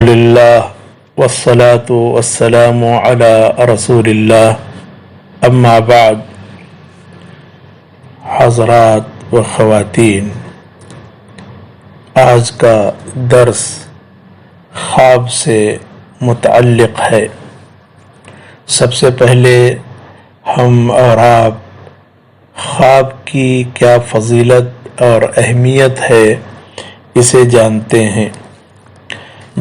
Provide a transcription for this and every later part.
للہ والصلاة والسلام علی رسول اللہ، اما بعد۔ حضرات و خواتین، آج کا درس خواب سے متعلق ہے۔ سب سے پہلے ہم اور آپ خواب کی کیا فضیلت اور اہمیت ہے اسے جانتے ہیں۔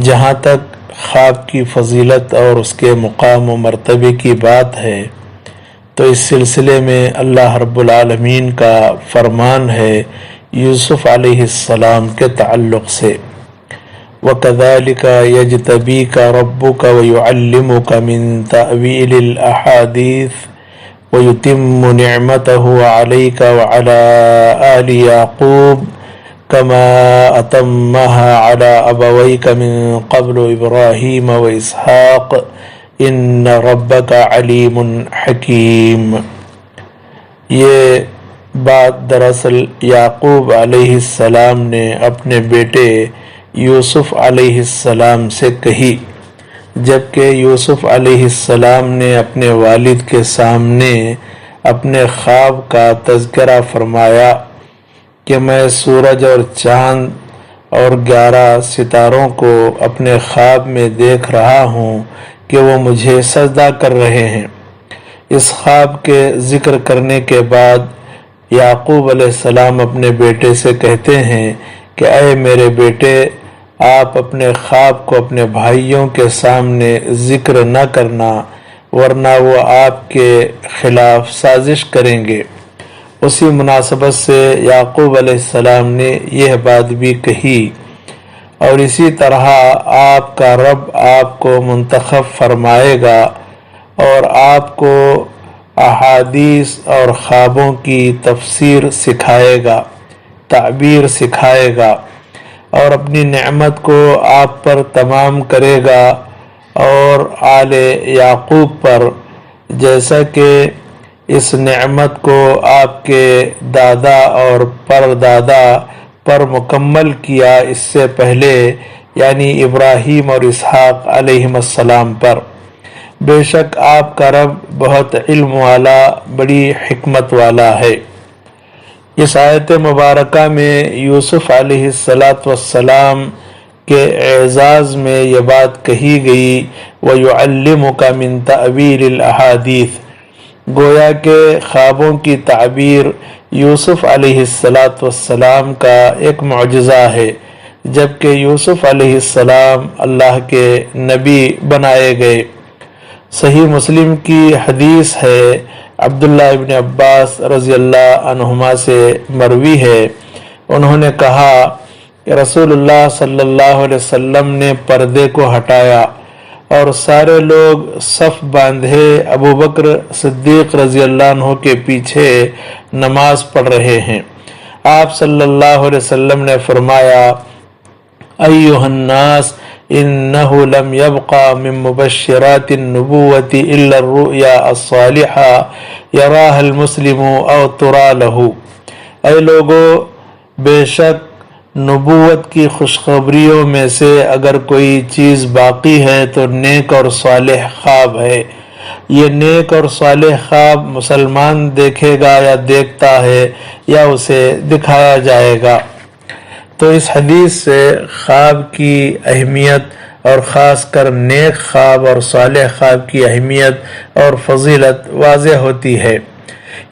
جہاں تک خواب کی فضیلت اور اس کے مقام و مرتبے کی بات ہے تو اس سلسلے میں اللہ رب العالمین کا فرمان ہے یوسف علیہ السلام کے تعلق سے، وَكَذَلِكَ يَجْتَبِيكَ رَبُّكَ وَيُعَلِّمُكَ مِن تَأْوِيلِ الْأَحَادِيثِ وَيُتِمُّ نِعْمَتَهُ عَلَيْكَ وَعَلَى آلِ يَعْقُوبَ كما أتمها على أبويك من قبل إبراهيم وإسحاق إن ربك عليم حكيم۔ یہ بات دراصل یعقوب علیہ السلام نے اپنے بیٹے یوسف علیہ السلام سے کہی، جبکہ یوسف علیہ السلام نے اپنے والد کے سامنے اپنے خواب کا تذکرہ فرمایا کہ میں سورج اور چاند اور 11 ستاروں کو اپنے خواب میں دیکھ رہا ہوں کہ وہ مجھے سجدہ کر رہے ہیں۔ اس خواب کے ذکر کرنے کے بعد یعقوب علیہ السلام اپنے بیٹے سے کہتے ہیں کہ اے میرے بیٹے، آپ اپنے خواب کو اپنے بھائیوں کے سامنے ذکر نہ کرنا، ورنہ وہ آپ کے خلاف سازش کریں گے۔ اسی مناسبت سے یعقوب علیہ السلام نے یہ بات بھی کہی، اور اسی طرح آپ کا رب آپ کو منتخب فرمائے گا اور آپ کو احادیث اور خوابوں کی تفسیر سکھائے گا، تعبیر سکھائے گا، اور اپنی نعمت کو آپ پر تمام کرے گا اور آل یعقوب پر، جیسا کہ اس نعمت کو آپ کے دادا اور پردادا پر مکمل کیا اس سے پہلے، یعنی ابراہیم اور اسحاق علیہم السلام پر۔ بے شک آپ کا رب بہت علم والا، بڑی حکمت والا ہے۔ اس آیت مبارکہ میں یوسف علیہ السلام کے اعزاز میں یہ بات کہی گئی، وَيُعَلِّمُكَ مِن تَأْوِيلِ الْأَحَادِيثِ، گویا کہ خوابوں کی تعبیر یوسف علیہ السلام کا ایک معجزہ ہے، جبکہ یوسف علیہ السلام اللہ کے نبی بنائے گئے۔ صحیح مسلم کی حدیث ہے، عبداللہ ابن عباس رضی اللہ عنہما سے مروی ہے، انہوں نے کہا کہ رسول اللہ صلی اللہ علیہ وسلم نے پردے کو ہٹایا اور سارے لوگ صف باندھے ابو بکر صدیق رضی اللہ عنہ کے پیچھے نماز پڑھ رہے ہیں۔ آپ صلی اللہ علیہ وسلم نے فرمایا، ایھا الناس انہ لم یبق من مبشرات النبوۃ الا الرؤیا الصالحہ یراھا المسلم او ترى له، اے لوگو، بے شک نبوت کی خوشخبریوں میں سے اگر کوئی چیز باقی ہے تو نیک اور صالح خواب ہے۔ یہ نیک اور صالح خواب مسلمان دیکھے گا یا دیکھتا ہے یا اسے دکھایا جائے گا۔ تو اس حدیث سے خواب کی اہمیت اور خاص کر نیک خواب اور صالح خواب کی اہمیت اور فضیلت واضح ہوتی ہے۔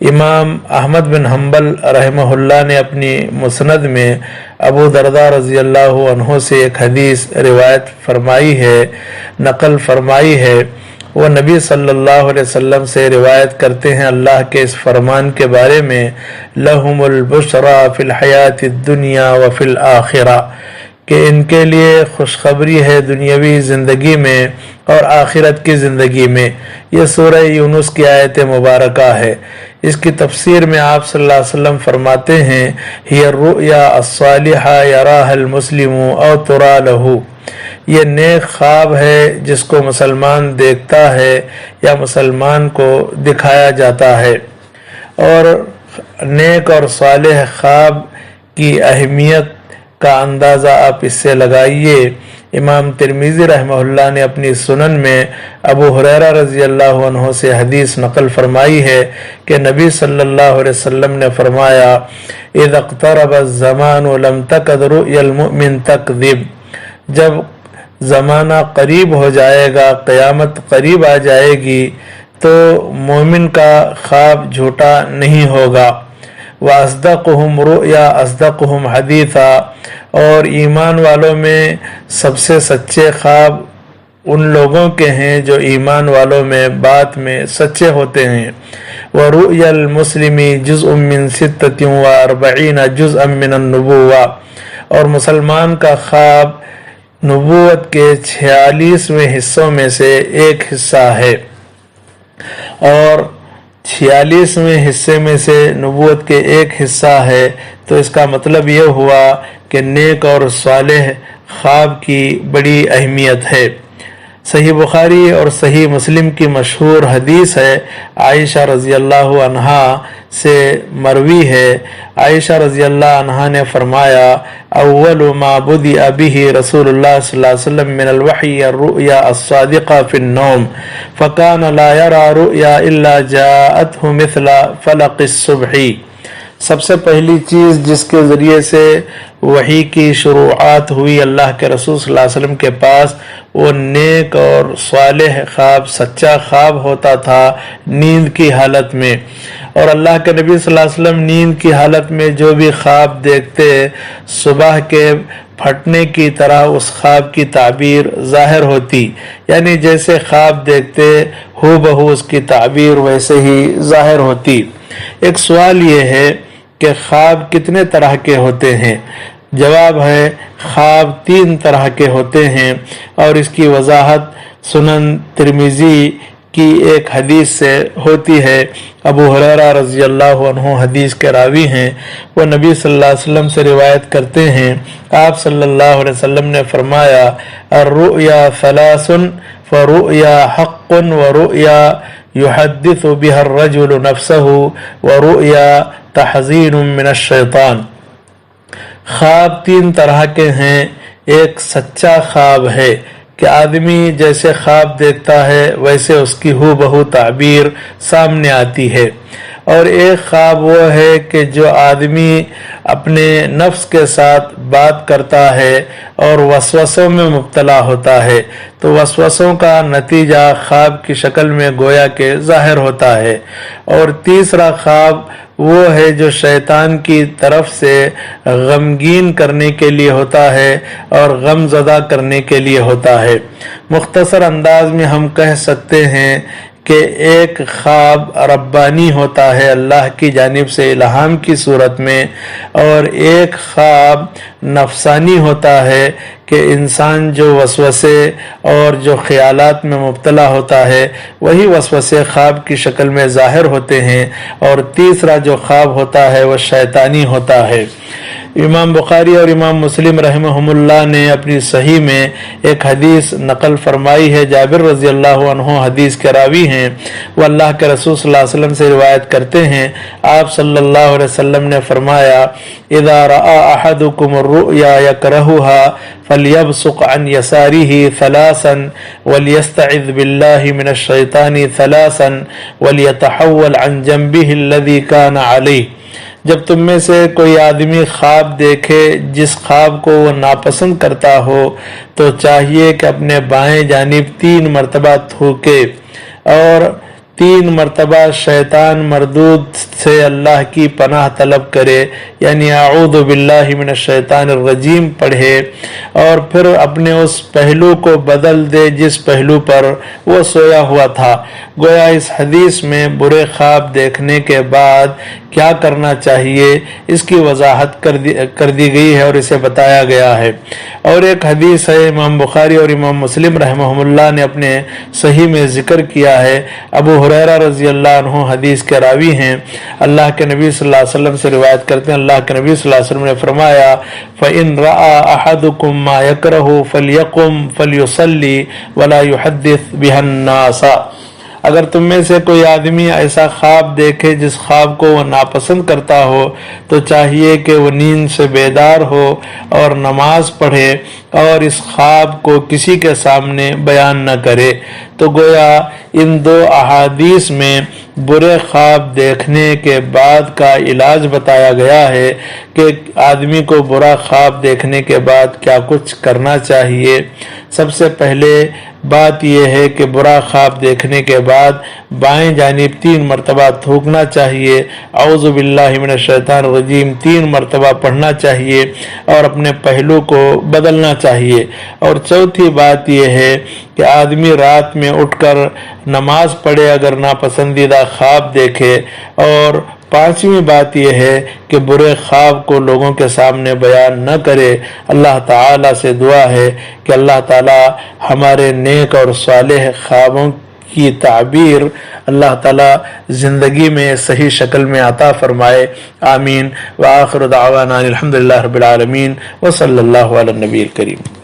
امام احمد بن حنبل رحمہ اللہ نے اپنی مسند میں ابو درداء رضی اللہ عنہ سے ایک حدیث روایت فرمائی ہے، نقل فرمائی ہے۔ وہ نبی صلی اللہ علیہ وسلم سے روایت کرتے ہیں اللہ کے اس فرمان کے بارے میں، لہم البشریٰ فی الحیات الدنیا وفی الآخرہ، کہ ان کے لیے خوشخبری ہے دنیاوی زندگی میں اور آخرت کی زندگی میں۔ یہ سورہ یونس کی آیت مبارکہ ہے۔ اس کی تفسیر میں آپ صلی اللہ علیہ وسلم فرماتے ہیں، ہی الرؤیا الصالحہ یراھا المسلم او ترى له، یہ نیک خواب ہے جس کو مسلمان دیکھتا ہے یا مسلمان کو دکھایا جاتا ہے۔ اور نیک اور صالح خواب کی اہمیت کا اندازہ آپ اس سے لگائیے، امام ترمذی رحمہ اللہ نے اپنی سنن میں ابو ہریرہ رضی اللہ عنہ سے حدیث نقل فرمائی ہے کہ نبی صلی اللہ علیہ وسلم نے فرمایا اذا اقترب الزمان لم تکد رؤیا المؤمن تکذب، جب زمانہ قریب ہو جائے گا، قیامت قریب آ جائے گی تو مومن کا خواب جھوٹا نہیں ہوگا۔ وَأَصْدَقُهُمْ رُؤْيَا أَصْدَقُهُمْ حَدِيثًا، اور ایمان والوں میں سب سے سچے خواب ان لوگوں کے ہیں جو ایمان والوں میں بات میں سچے ہوتے ہیں۔ وَرُؤْيَا الْمُسْلِمِ جُزْءٌ مِّن 46 جُزْءًا مِّنَ النُّبُوَّةِ، اور مسلمان کا خواب نبوت کے 46ویں حصوں میں سے ایک حصہ ہے، اور 46ویں حصے میں سے نبوت کے ایک حصہ ہے، تو اس کا مطلب یہ ہوا کہ نیک اور صالح خواب کی بڑی اہمیت ہے۔ صحیح بخاری اور صحیح مسلم کی مشہور حدیث ہے، عائشہ رضی اللہ عنہا سے مروی ہے، عائشہ رضی اللہ عنہا نے فرمایا اول ما بدأ به رسول اللہ صلی اللہ علیہ وسلم من الوحی الرؤیا الصادقہ فی النوم فکان لا یرى رؤیا الا جاءته مثل فلق الصبح، سب سے پہلی چیز جس کے ذریعے سے وحی کی شروعات ہوئی اللہ کے رسول صلی اللہ علیہ وسلم کے پاس، وہ نیک اور صالح خواب، سچا خواب ہوتا تھا نیند کی حالت میں۔ اور اللہ کے نبی صلی اللہ علیہ وسلم نیند کی حالت میں جو بھی خواب دیکھتے، صبح کے پھٹنے کی طرح اس خواب کی تعبیر ظاہر ہوتی، یعنی جیسے خواب دیکھتے ہو بہو اس کی تعبیر ویسے ہی ظاہر ہوتی۔ ایک سوال یہ ہے کہ خواب کتنے طرح کے ہوتے ہیں؟ جواب ہے خواب 3 طرح کے ہوتے ہیں، اور اس کی وضاحت سنن ترمذی کی ایک حدیث سے ہوتی ہے۔ ابو ہریرہ رضی اللہ عنہ حدیث کے راوی ہیں، وہ نبی صلی اللہ علیہ وسلم سے روایت کرتے ہیں، آپ صلی اللہ علیہ وسلم نے فرمایا الرؤیا 3 فرؤیا حق ورؤیا يحدث بها الرجل نفسه ورؤيا تحزين من الشیطان، خواب 3 طرح کے ہیں۔ ایک سچا خواب ہے کہ آدمی جیسے خواب دیکھتا ہے ویسے اس کی ہو بہو تعبیر سامنے آتی ہے، اور ایک خواب وہ ہے کہ جو آدمی اپنے نفس کے ساتھ بات کرتا ہے اور وسوسوں میں مبتلا ہوتا ہے، تو وسوسوں کا نتیجہ خواب کی شکل میں گویا کہ ظاہر ہوتا ہے۔ اور تیسرا خواب وہ ہے جو شیطان کی طرف سے غمگین کرنے کے لیے ہوتا ہے اور غم زدہ کرنے کے لیے ہوتا ہے۔ مختصر انداز میں ہم کہہ سکتے ہیں کہ ایک خواب ربانی ہوتا ہے اللہ کی جانب سے الہام کی صورت میں، اور ایک خواب نفسانی ہوتا ہے کہ انسان جو وسوسے اور جو خیالات میں مبتلا ہوتا ہے وہی وسوسے خواب کی شکل میں ظاہر ہوتے ہیں، اور تیسرا جو خواب ہوتا ہے وہ شیطانی ہوتا ہے۔ امام بخاری اور امام مسلم رحمہم اللہ نے اپنی صحیح میں ایک حدیث نقل فرمائی ہے، جابر رضی اللہ عنہ حدیث کے راوی ہیں، وہ اللہ کے رسول صلی اللہ علیہ وسلم سے روایت کرتے ہیں، آپ صلی اللہ علیہ وسلم نے فرمایا اذا رأى احدكم الرؤيا يكرهها فليبصق عن يساره 3 وليستعذ بالله من الشيطان 3 وليتحول عن جنبه الذي كان عليه، جب تم میں سے کوئی آدمی خواب دیکھے جس خواب کو وہ ناپسند کرتا ہو تو چاہیے کہ اپنے بائیں جانب 3 مرتبہ تھوکے اور 3 مرتبہ شیطان مردود سے اللہ کی پناہ طلب کرے، یعنی اعوذ باللہ من الشیطان الرجیم پڑھے، اور پھر اپنے اس پہلو کو بدل دے جس پہلو پر وہ سویا ہوا تھا۔ گویا اس حدیث میں برے خواب دیکھنے کے بعد کیا کرنا چاہیے اس کی وضاحت کر دی گئی ہے اور اسے بتایا گیا ہے۔ اور ایک حدیث ہے، امام بخاری اور امام مسلم رحمہم اللہ نے اپنے صحیح میں ذکر کیا ہے، ابو ہریرہ رضی اللہ عنہ حدیث کے راوی ہیں، اللہ کے نبی صلی اللہ علیہ وسلم سے روایت کرتے ہیں، اللہ کے نبی صلی اللہ علیہ وسلم نے فرمایا فَإِن رَأَى أَحَدُكُم مَّا يَكْرَهُ فَلْيَقُمْ فَلْيُصَلِّ وَلَا يُحَدِّثْ بِهَا النَّاسَ، اگر تم میں سے کوئی آدمی ایسا خواب دیکھے جس خواب کو وہ ناپسند کرتا ہو تو چاہیے کہ وہ نیند سے بیدار ہو اور نماز پڑھے اور اس خواب کو کسی کے سامنے بیان نہ کرے۔ تو گویا ان دو احادیث میں برے خواب دیکھنے کے بعد کا علاج بتایا گیا ہے کہ آدمی کو برا خواب دیکھنے کے بعد کیا کچھ کرنا چاہیے۔ سب سے پہلے بات یہ ہے کہ برا خواب دیکھنے کے بعد بائیں جانب 3 مرتبہ تھوکنا چاہیے، اعوذ باللہ من الشیطان الرجیم 3 مرتبہ پڑھنا چاہیے اور اپنے پہلو کو بدلنا چاہیے۔ اور چوتھی بات یہ ہے کہ آدمی رات میں اٹھ کر نماز پڑھے اگر ناپسندیدہ خواب دیکھے۔ اور 5ویں بات یہ ہے کہ برے خواب کو لوگوں کے سامنے بیان نہ کرے۔ اللہ تعالیٰ سے دعا ہے کہ اللہ تعالیٰ ہمارے نیک اور صالح خوابوں کی تعبیر اللہ تعالیٰ زندگی میں صحیح شکل میں عطا فرمائے، آمین۔ وآخر دعوانا الحمدللہ رب العالمین وصلی اللہ علی النبی الکریم۔